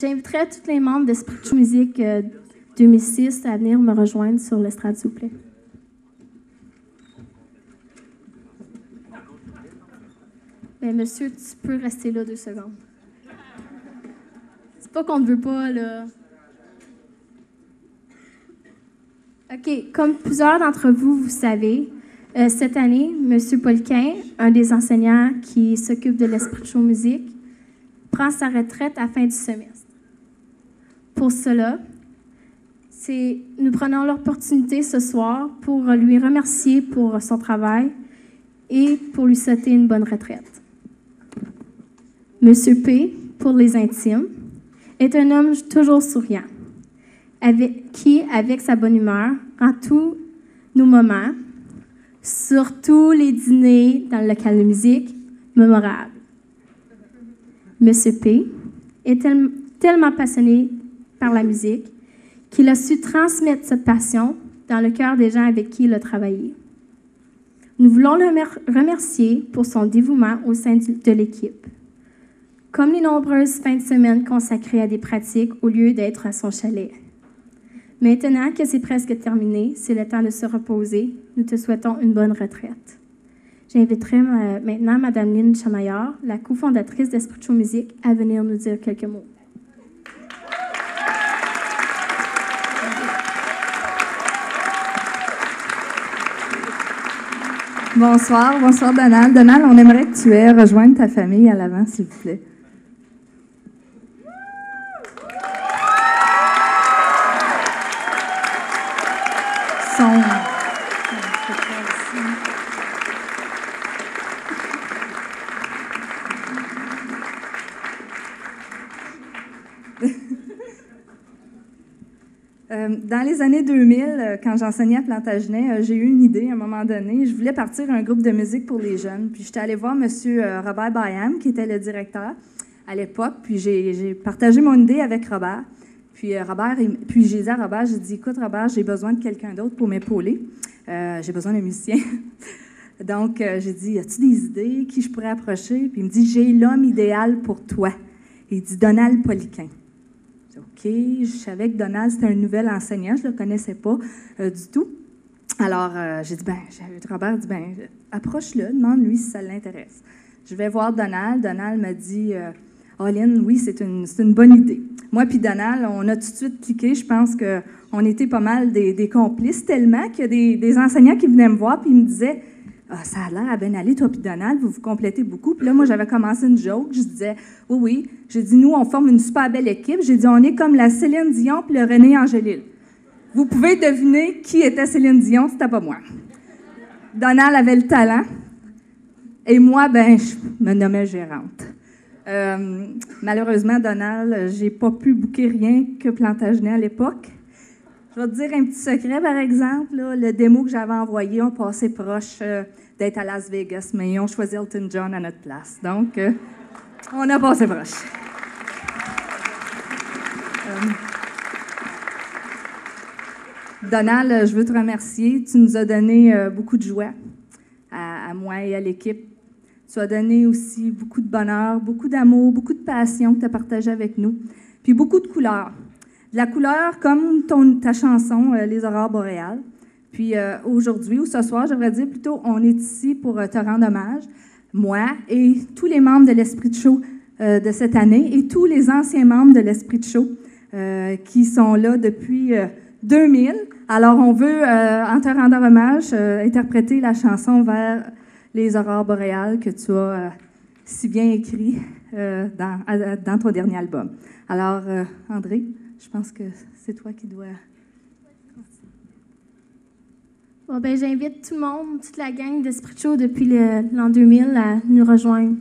J'inviterai tous les membres d'Esprit de Musique 2006 à venir me rejoindre sur l'estrade, s'il vous plaît. Bien, monsieur, tu peux rester là 2 secondes. C'est pas qu'on ne veut pas, là. OK. Comme plusieurs d'entre vous, vous savez, cette année, M. Poliquin, un des enseignants qui s'occupe de l'Esprit de Show Musique, prend sa retraite à la fin du semestre. Pour cela, nous prenons l'opportunité ce soir pour lui remercier pour son travail et pour lui souhaiter une bonne retraite. M. P, pour les intimes, est un homme toujours souriant, qui, avec sa bonne humeur, rend tous nos moments, surtout les dîners dans le local de musique, mémorables. M. P est tellement passionné par la musique qu'il a su transmettre cette passion dans le cœur des gens avec qui il a travaillé. Nous voulons le remercier pour son dévouement au sein de l'équipe. Comme les nombreuses fins de semaine consacrées à des pratiques au lieu d'être à son chalet. Maintenant que c'est presque terminé, c'est le temps de se reposer. Nous te souhaitons une bonne retraite. J'inviterai maintenant Mme Lynne Chamaillard, la cofondatrice d'Esprit de Show Musique, à venir nous dire quelques mots. Bonsoir Donald. Donald, on aimerait que tu aies rejoindre ta famille à l'avant, s'il vous plaît. Dans les années 2000, quand j'enseignais à Plantagenet, j'ai eu une idée à un moment donné. Je voulais partir un groupe de musique pour les jeunes. Puis j'étais allée voir M. Robert Bayham, qui était le directeur à l'époque. Puis j'ai partagé mon idée avec Robert. Puis j'ai dit à Robert, écoute Robert, j'ai besoin de quelqu'un d'autre pour m'épauler. J'ai besoin d'un musicien. Donc j'ai dit, as-tu des idées? Qui je pourrais approcher? Puis il me dit, j'ai l'homme idéal pour toi. Il dit, Donald Poliquin. OK, je savais que Donald, c'était un nouvel enseignant, je ne le connaissais pas du tout. Alors, j'ai dit, Robert dit, approche-le, demande-lui si ça l'intéresse. Je vais voir Donald. Donald m'a dit, Lynn, oui, c'est une bonne idée. Moi puis Donald, on a tout de suite cliqué. Je pense qu'on était pas mal des complices, tellement qu'il y a des enseignants qui venaient me voir puis ils me disaient, ça a l'air à bien aller, toi puis Donald, vous vous complétez beaucoup. Puis là, moi, j'avais commencé une joke. Je disais, oui. J'ai dit, nous, on forme une super belle équipe. J'ai dit, on est comme la Céline Dion puis le René Angélil. Vous pouvez deviner qui était Céline Dion, c'était pas moi. Donald avait le talent. Et moi, je me nommais gérante. Malheureusement, Donald, j'ai pas pu booker rien que Plantagenet à l'époque. Je vais te dire un petit secret, par exemple. Là, le démo que j'avais envoyé, on passait proche d'être à Las Vegas, mais ils ont choisi Elton John à notre place. Donc, on a passé proche. Donald, je veux te remercier. Tu nous as donné beaucoup de joie à moi et à l'équipe. Tu as donné aussi beaucoup de bonheur, beaucoup d'amour, beaucoup de passion que tu as partagé avec nous, puis beaucoup de couleurs. De la couleur comme ta chanson, Les Aurores boréales. Puis aujourd'hui, ou ce soir, j'aimerais dire plutôt, on est ici pour te rendre hommage, moi et tous les membres de l'Esprit de Show de cette année et tous les anciens membres de l'Esprit de Show qui sont là depuis 2000. Alors, on veut, en te rendant hommage, interpréter la chanson vers Les Aurores boréales que tu as si bien écrit dans ton dernier album. Alors, André, je pense que c'est toi qui dois... Bon, j'invite tout le monde, toute la gang d'Esprit de Show depuis l'an 2000 à nous rejoindre.